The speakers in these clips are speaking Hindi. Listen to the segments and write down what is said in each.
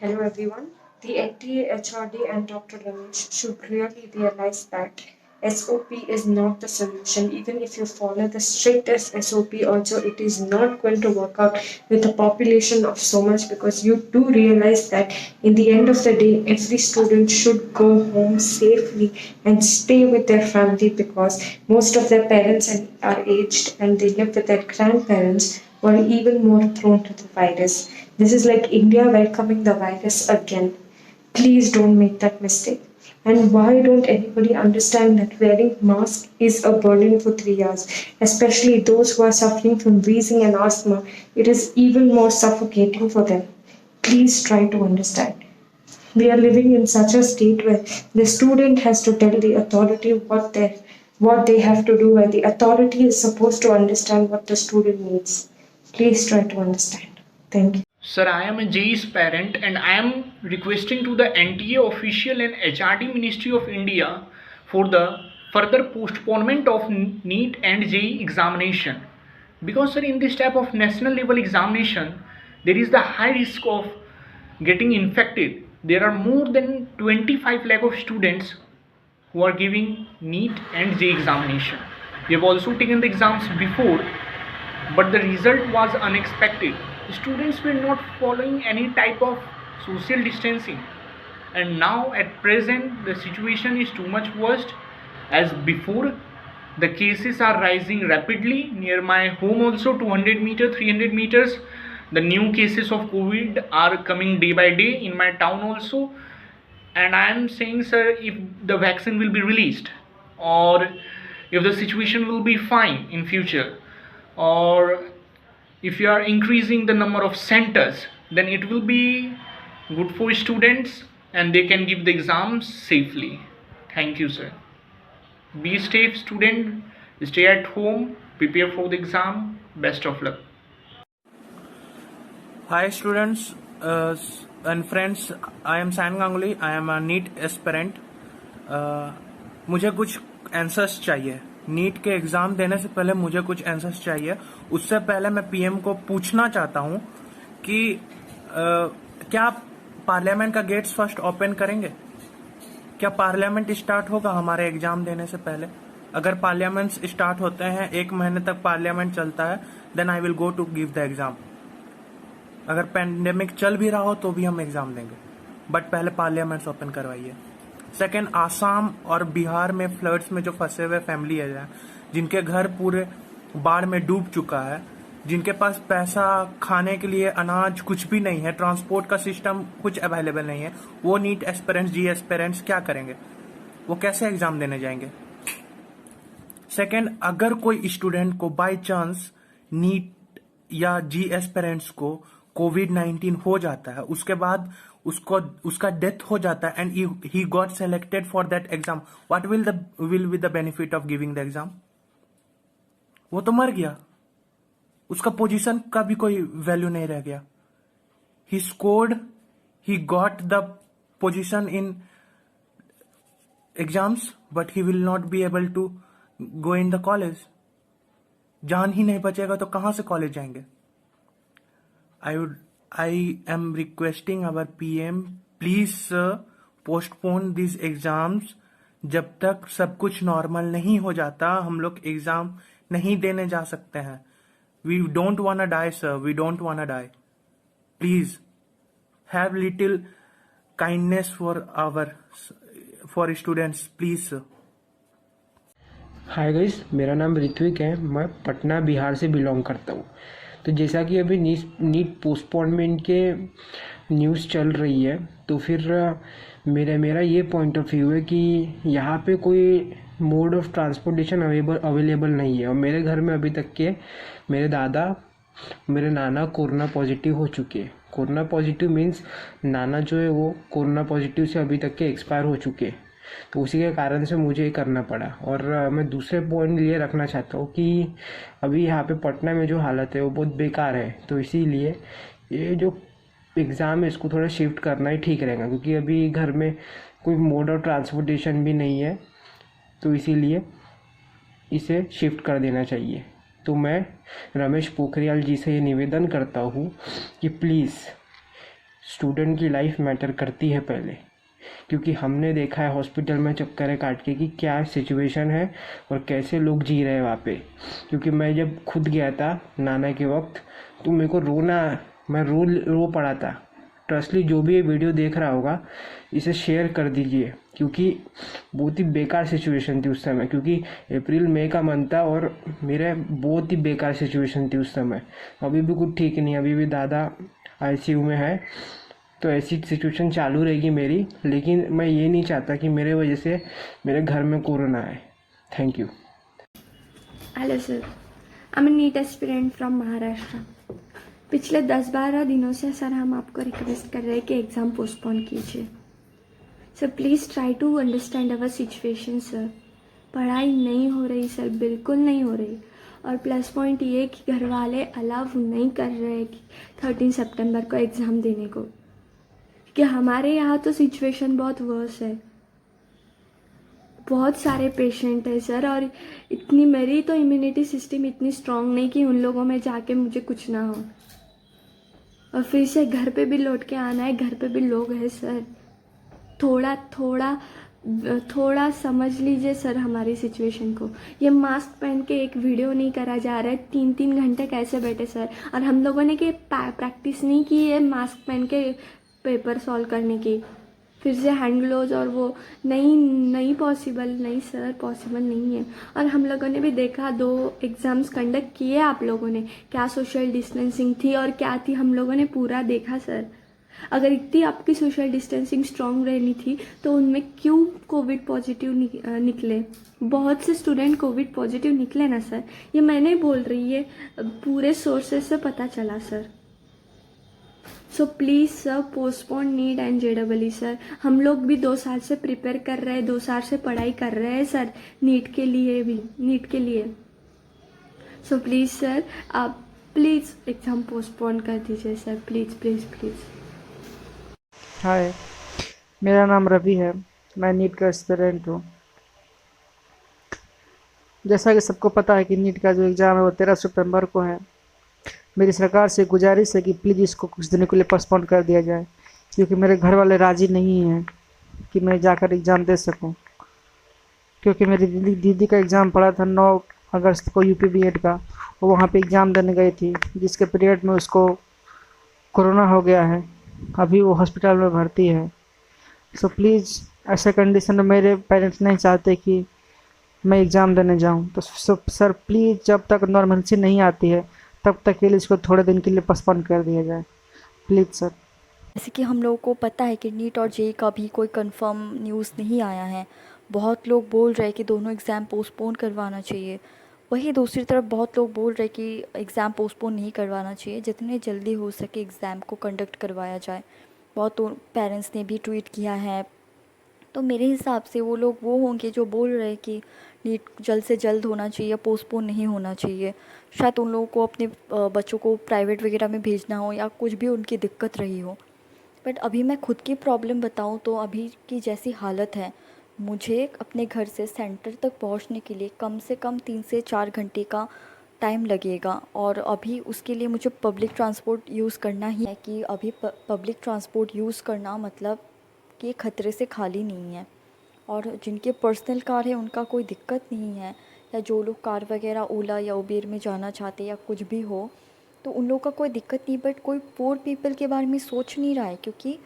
Hello everyone. The NTA, HRD, and Dr. Ramesh should really realize that SOP is not the solution. Even if you follow the strictest SOP, also it is not going to work out with a population of so much, because you do realize that in the end of the day, every student should go home safely and stay with their family, because most of their parents are aged and they live with their grandparents who are even more prone to the virus. This is like India welcoming the virus again. Please don't make that mistake. And why don't anybody understand that wearing mask is a burden for 3 hours, especially those who are suffering from wheezing and asthma? It is even more suffocating for them. Please try to understand. We are living in such a state where the student has to tell the authority what they have to do, and the authority is supposed to understand what the student needs. Please try to understand. Thank you. Sir, I am a JEE's parent and I am requesting to the NTA official and HRD Ministry of India for the further postponement of NEET and JEE examination. Because sir, in this type of national level examination, there is the high risk of getting infected. There are more than 25 lakh of students who are giving NEET and JEE examination. We have also taken the exams before, but the result was unexpected. Students were not following any type of social distancing, and now at present the situation is too much worse as before. The cases are rising rapidly near my home also, 200 meter 300 meters. The new cases of COVID are coming day by day in my town also. And I am saying, sir, if the vaccine will be released, or if the situation will be fine in future, or if you are increasing the number of centers, then it will be good for students and they can give the exams safely. Thank you, sir. Be safe, student. Stay at home, prepare for the exam. Best of luck. Hi students and friends, I am San Ganguly. I am a NEET aspirant. मुझे कुछ आंसर्स चाहिए. नीट के एग्जाम देने से पहले मुझे कुछ आंसर्स चाहिए. उससे पहले मैं पीएम को पूछना चाहता हूं कि क्या पार्लियामेंट का गेट्स फर्स्ट ओपन करेंगे? क्या पार्लियामेंट स्टार्ट होगा हमारे एग्जाम देने से पहले? अगर पार्लियामेंट स्टार्ट होते हैं, 1 महीने तक पार्लियामेंट चलता है, then I will go to give the exam. अगर पैंडेमिक चल भी रहा हो तो भी हम एग्जाम देंगे, बट पहले पार्लियामेंट्स ओपन करवाइए. सेकेंड, आसाम और बिहार में फ्लड्स में जो फंसे हुए फैमिली है, जिनके घर पूरे बाढ़ में डूब चुका है, जिनके पास पैसा, खाने के लिए अनाज कुछ भी नहीं है, ट्रांसपोर्ट का सिस्टम कुछ अवेलेबल नहीं है, वो नीट एस्पिरेंट्स, जी एस्पिरेंट्स क्या करेंगे? वो कैसे एग्जाम देने जाएंगे? सेकेंड, अगर कोई स्टूडेंट को बाय चांस नीट या जी एस्पिरेंट्स को कोविड-19 हो जाता है, उसके बाद उसका डेथ हो जाता है, and he got selected for that exam, what will be the benefit of giving the exam? वो तो मर गया, उसका पोजीशन का भी कोई वैल्यू नहीं रह गया. He scored, he got the position in exams, but he will not be able to go in the college. जान ही नहीं बचेगा तो कहां से कॉलेज जाएंगे? I am requesting our PM, please sir, postpone these exams. जब तक सब कुछ नॉर्मल नहीं हो जाता, हम लोग एग्जाम नहीं देने जा सकते हैं. We don't wanna die, sir. We don't wanna die. Please have little kindness for students, please sir. Hi guys, मेरा नाम ऋत्विक है. मैं पटना बिहार से बिलोंग करता हूँ. तो जैसा कि अभी नीट पोस्टपोनमेंट के न्यूज़ चल रही है, तो फिर मेरा ये पॉइंट ऑफ व्यू है कि यहाँ पे कोई मोड ऑफ ट्रांसपोर्टेशन अवेलेबल नहीं है. और मेरे घर में अभी तक के मेरे नाना कोरोना पॉजिटिव हो चुके हैं. कोरोना पॉजिटिव मीन्स नाना जो है वो कोरोना पॉजिटिव से अभी तक के एक्सपायर हो चुके हैं. तो उसी के कारण से मुझे ये करना पड़ा. और मैं दूसरे पॉइंट ये रखना चाहता हूँ कि अभी यहाँ पे पटना में जो हालत है वो बहुत बेकार है. तो इसीलिए ये जो एग्ज़ाम है इसको थोड़ा शिफ्ट करना ही ठीक रहेगा, क्योंकि अभी घर में कोई मोड ऑफ ट्रांसपोर्टेशन भी नहीं है. तो इसीलिए इसे शिफ्ट कर देना चाहिए. तो मैं रमेश पोखरियाल जी से ये निवेदन करता हूँ कि प्लीज़ स्टूडेंट की लाइफ मैटर करती है पहले, क्योंकि हमने देखा है हॉस्पिटल में चक्करें काट के कि क्या सिचुएशन है और कैसे लोग जी रहे हैं वहाँ पे। क्योंकि मैं जब खुद गया था नाना के वक्त, तो मेरे को मैं रो पड़ा था। ट्रस्टली जो भी ये वीडियो देख रहा होगा इसे शेयर कर दीजिए, क्योंकि बहुत ही बेकार सिचुएशन थी उस समय। क्योंकि अप्रैल मई का मंथ था और मेरे बहुत ही बेकार सिचुएशन थी उस समय। अभी भी कुछ ठीक नहीं, अभी भी दादा आईसीयू में है, तो ऐसी सिचुएशन चालू रहेगी मेरी। लेकिन मैं ये नहीं चाहता कि मेरे वजह से मेरे घर में कोरोना आए। Thank you. Hello sir, I am NEET aspirant from Maharashtra. पिछले 10-12 दिनों से सर हम आपको रिक्वेस्ट कर रहे हैं कि एग्ज़ाम पोस्टपोन कीजिए। Sir please try to understand our situation sir. पढ़ाई नहीं हो रही सर, बिल्कुल नहीं हो रही। और प्लस पॉइंट ये कि घर वाले अलाउ नहीं कर रहे कि 13 सितंबर को एग्ज़ाम देने को, कि हमारे यहाँ तो सिचुएशन बहुत वर्स है। बहुत सारे पेशेंट है सर, और इतनी मेरी तो इम्यूनिटी सिस्टम इतनी स्ट्रांग नहीं कि उन लोगों में जाके मुझे कुछ ना हो। और फिर से घर पे भी लौट के आना है, घर पे भी लोग हैं सर। थोड़ा थोड़ा थोड़ा समझ लीजिए सर हमारी सिचुएशन को। ये मास्क पहन के एक वीडियो नहीं करा जा रहा है, 3-3 घंटे कैसे बैठे सर। और हम लोगों ने कि प्रैक्टिस नहीं की है मास्क पहन के पेपर सॉल्व करने की। फिर से हैंड ग्लोव्स और वो नहीं पॉसिबल, नहीं सर पॉसिबल नहीं है। और हम लोगों ने भी देखा 2 एग्ज़ाम्स कंडक्ट किए आप लोगों ने, क्या सोशल डिस्टेंसिंग थी और क्या थी, हम लोगों ने पूरा देखा सर। अगर इतनी आपकी सोशल डिस्टेंसिंग स्ट्रांग रहनी थी तो उनमें क्यों कोविड पॉजिटिव निकले? बहुत से स्टूडेंट कोविड पॉजिटिव निकले ना सर, ये मैं नहीं बोल रही, ये पूरे सोर्सेज से पता चला sir. So please sir postpone neat and JEE sir. हम लोग भी 2 साल से प्रिपेयर कर रहे हैं, 2 साल से पढ़ाई कर रहे हैं सर, नीट के लिए। सो प्लीज़ सर आप प्लीज़ एग्ज़ाम पोस्टपोन कर दीजिए सर, प्लीज़ प्लीज़ प्लीज़। हाय, मेरा नाम रवि है, मैं नीट का एस्पिरेंट हूँ। जैसा कि सबको पता है कि नीट का जो एग्ज़ाम है वो 13 सितंबर को है। मेरी सरकार से गुजारिश है कि प्लीज़ इसको कुछ दिनों के लिए पोस्टपोन कर दिया जाए, क्योंकि मेरे घर वाले राज़ी नहीं हैं कि मैं जाकर एग्ज़ाम दे सकूं। क्योंकि मेरी दीदी का एग्ज़ाम पड़ा था 9 अगस्त को यूपी बीएड का, वो वहाँ पे एग्ज़ाम देने गई थी, जिसके पीरियड में उसको कोरोना हो गया है। अभी वो हॉस्पिटल में भर्ती है। सो प्लीज़ ऐसे कंडीशन में मेरे पेरेंट्स नहीं चाहते कि मैं एग्ज़ाम देने जाऊं, तो सर प्लीज़ जब तक नॉर्मलसी नहीं आती है तब तक के लिए इसको थोड़े दिन के लिए पोस्टपोन कर दिया जाए, प्लीज़ सर। जैसे कि हम लोगों को पता है कि नीट और जेई का भी कोई कंफर्म न्यूज़ नहीं आया है। बहुत लोग बोल रहे हैं कि दोनों एग्ज़ाम पोस्टपोन करवाना चाहिए। वहीं दूसरी तरफ बहुत लोग बोल रहे हैं कि एग्ज़ाम पोस्टपोन नहीं करवाना चाहिए, जितने जल्दी हो सके एग्ज़ाम को कंडक्ट करवाया जाए। बहुत पेरेंट्स ने भी ट्वीट किया है। तो मेरे हिसाब से वो लोग वो होंगे जो बोल रहे हैं कि नीट जल्द से जल्द होना चाहिए, पोस्टपोन नहीं होना चाहिए। शायद उन लोगों को अपने बच्चों को प्राइवेट वगैरह में भेजना हो या कुछ भी उनकी दिक्कत रही हो। बट अभी मैं खुद की प्रॉब्लम बताऊं तो अभी की जैसी हालत है, मुझे अपने घर से सेंटर तक पहुंचने के लिए कम से कम 3 से 4 घंटे का टाइम लगेगा। और अभी उसके लिए मुझे पब्लिक ट्रांसपोर्ट यूज़ करना ही है कि अभी पब्लिक ट्रांसपोर्ट यूज़ करना मतलब कि खतरे से खाली नहीं है। और जिनके पर्सनल कार है उनका कोई दिक्कत नहीं है, या जो लोग कार वगैरह ओला या उबेर में जाना चाहते या कुछ भी हो तो उन लोगों का कोई दिक्कत नहीं। बट कोई पुअर पीपल के बारे में सोच नहीं रहा है, क्योंकि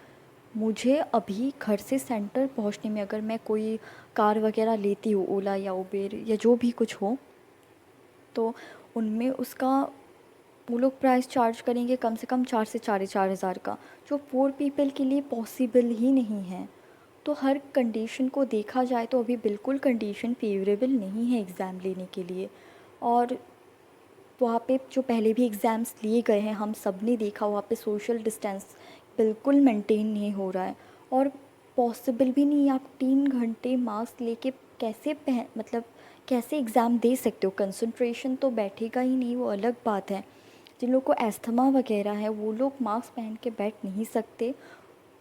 मुझे अभी घर से सेंटर पहुंचने में अगर मैं कोई कार वगैरह लेती हूँ ओला या उबेर या जो भी कुछ हो, तो उनमें उसका वो लोग प्राइस चार्ज करेंगे कम से कम 4 से 4,500 का, जो पुअर पीपल के लिए पॉसिबल ही नहीं है। तो हर कंडीशन को देखा जाए तो अभी बिल्कुल कंडीशन फेवरेबल नहीं है एग्ज़ाम लेने के लिए। और वहाँ पे जो पहले भी एग्ज़ाम्स लिए गए हैं हम सब ने देखा, वहाँ पे सोशल डिस्टेंस बिल्कुल मेंटेन नहीं हो रहा है। और पॉसिबल भी नहीं, आप 3 घंटे मास्क लेके कैसे मतलब कैसे एग्ज़ाम दे सकते हो? कंसंट्रेशन तो बैठेगा ही नहीं, वो अलग बात है। जिन लोगों को एस्थमा वगैरह है वो लोग मास्क पहन के बैठ नहीं सकते,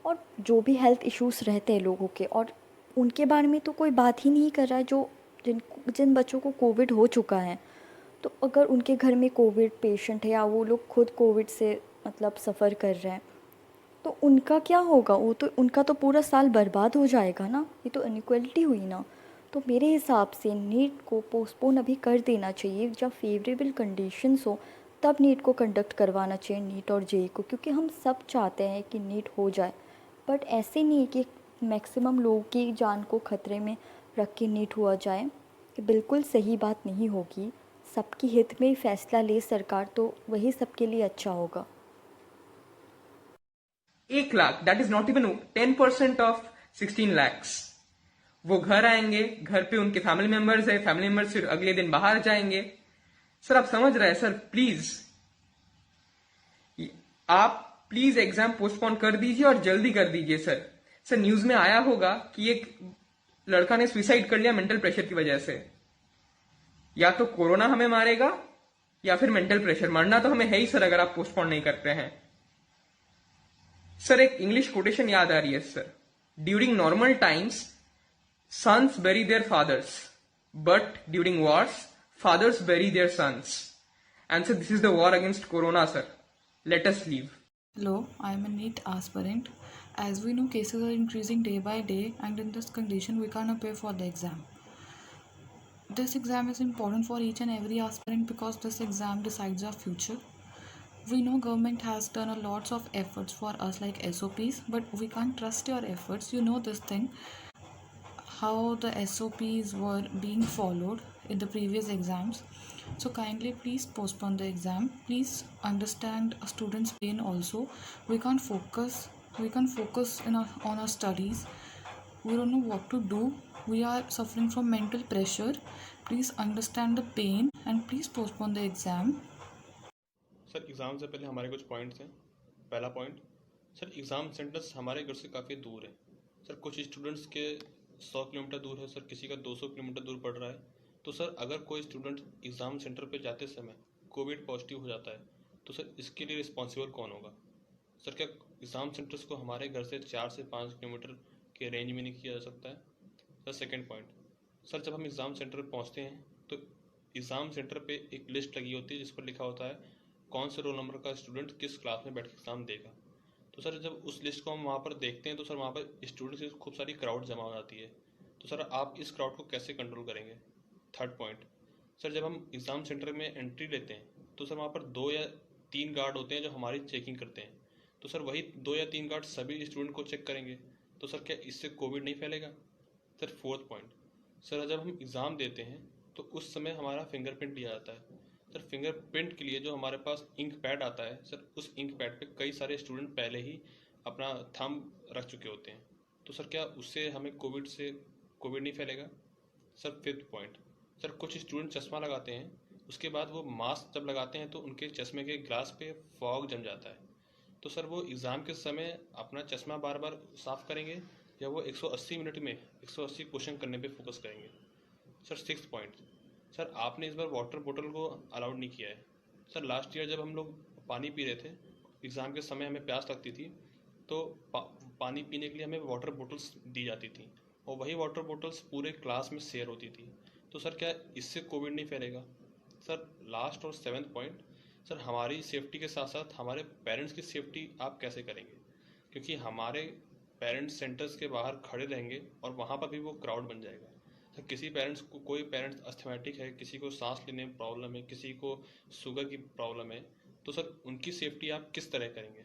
और जो भी हेल्थ इश्यूज़ रहते हैं लोगों के, और उनके बारे में तो कोई बात ही नहीं कर रहा है। जो जिन बच्चों को कोविड हो चुका है, तो अगर उनके घर में कोविड पेशेंट है या वो लोग खुद कोविड से मतलब सफ़र कर रहे हैं, तो उनका क्या होगा? वो तो उनका तो पूरा साल बर्बाद हो जाएगा ना, ये तो इनइक्वलिटी हुई ना। तो मेरे हिसाब से नीट को पोस्टपोन अभी कर देना चाहिए, जब फेवरेबल कंडीशंस हो तब नीट को कंडक्ट करवाना चाहिए, नीट और जेई को, क्योंकि हम सब चाहते हैं कि नीट हो जाए। बट ऐसे नहीं है कि मैक्सिमम लोगों की जान को खतरे में रख के नीट हुआ जाए, ये बिल्कुल सही बात नहीं होगी। सबकी हित में ही फैसला ले सरकार तो वही सबके लिए अच्छा होगा। 1 lakh, that is not even 10% of 16 lakhs। वो घर आएंगे, घर पे उनके फैमिली मेंबर्स है, फैमिली मेंबर्स फिर अगले दिन बाहर जाएंगे। सर आप समझ रहे हैं सर? प्लीज आप प्लीज एग्जाम पोस्टपोन कर दीजिए और जल्दी कर दीजिए सर। सर न्यूज में आया होगा कि एक लड़का ने सुसाइड कर लिया मेंटल प्रेशर की वजह से। या तो कोरोना हमें मारेगा या फिर मेंटल प्रेशर। मरना तो हमें है ही सर अगर आप पोस्टपोन नहीं करते हैं। सर एक इंग्लिश कोटेशन याद आ रही है sir, during normal times sons bury their fathers, but during wars, fathers bury their sons. And so this is the war against corona, sir. Let us leave. Hello, I am a NEET aspirant. As we know, cases are increasing day by day, and in this condition, we can't appear for the exam. This exam is important for each and every aspirant because this exam decides our future. We know government has done a lots of efforts for us like SOPs, but we can't trust your efforts. You know this thing, how the SOPs were being followed in the previous exams. So kindly please postpone the exam. Please understand a student's pain also. We can't focus on our studies. We don't know what to do. We are suffering from mental pressure. Please understand the pain and please postpone the exam. Sir exam से पहले हमारे कुछ पॉइंट्स हैं। पहला पॉइंट, सर एग्ज़ाम सेंटर्स हमारे घर से काफ़ी दूर है। सर कुछ स्टूडेंट्स के 100 किलोमीटर दूर है सर, किसी का 200 किलोमीटर दूर पड़ रहा है। तो सर अगर कोई स्टूडेंट एग्ज़ाम सेंटर पे जाते समय कोविड पॉजिटिव हो जाता है तो सर इसके लिए रिस्पॉन्सिबल कौन होगा? सर क्या एग्ज़ाम सेंटर्स को हमारे घर से 4 से 5 किलोमीटर के रेंज में नहीं किया जा सकता है? सर सेकेंड पॉइंट, सर जब हम एग्ज़ाम सेंटर पर पहुँचते हैं तो एग्ज़ाम सेंटर पर एक लिस्ट लगी होती है जिस पर लिखा होता है कौन से रोल नंबर का स्टूडेंट किस क्लास में बैठ के एग्ज़ाम देगा। तो सर जब उस लिस्ट को हम वहाँ पर देखते हैं तो सर वहाँ पर स्टूडेंट्स की खूब सारी क्राउड जमा हो जाती है। तो सर आप इस क्राउड को कैसे कंट्रोल करेंगे? थर्ड पॉइंट, सर जब हम एग्ज़ाम सेंटर में एंट्री लेते हैं तो सर वहाँ पर 2 या 3 गार्ड होते हैं जो हमारी चेकिंग करते हैं। तो सर वही 2 या 3 गार्ड सभी स्टूडेंट को चेक करेंगे तो सर क्या इससे कोविड नहीं फैलेगा? सर फोर्थ पॉइंट, सर जब हम एग्ज़ाम देते हैं तो उस समय हमारा फिंगरप्रिंट लिया जाता है। सर फिंगरप्रिंट के लिए जो हमारे पास इंक पैड आता है सर, उस इंक पैड पे कई सारे स्टूडेंट पहले ही अपना थंब रख चुके होते हैं। तो सर क्या उससे हमें कोविड नहीं फैलेगा? सर फिफ्थ पॉइंट, सर कुछ स्टूडेंट चश्मा लगाते हैं, उसके बाद वो मास्क जब लगाते हैं तो उनके चश्मे के ग्लास पे फॉग जम जाता है। तो सर वो एग्ज़ाम के समय अपना चश्मा बार बार साफ़ करेंगे या वो 180 मिनट में 180 क्वेश्चन करने पे फोकस करेंगे? सर सिक्स्थ पॉइंट, सर आपने इस बार वाटर बोतल को अलाउड नहीं किया है। सर लास्ट ईयर जब हम लोग पानी पी रहे थे, एग्ज़ाम के समय हमें प्यास लगती थी तो पानी पीने के लिए हमें वाटर बोतल्स दी जाती थी और वही वाटर बोतल्स पूरे क्लास में शेयर होती थी। तो सर क्या इससे कोविड नहीं फैलेगा? सर लास्ट और सेवन्थ पॉइंट, सर हमारी सेफ्टी के साथ साथ हमारे पेरेंट्स की सेफ्टी आप कैसे करेंगे? क्योंकि हमारे पेरेंट्स सेंटर्स के बाहर खड़े रहेंगे और वहाँ पर भी वो क्राउड बन जाएगा। सर किसी पेरेंट्स को, कोई पेरेंट्स अस्थमैटिक है, किसी को सांस लेने में प्रॉब्लम है, किसी को शुगर की प्रॉब्लम है, तो सर उनकी सेफ्टी आप किस तरह करेंगे?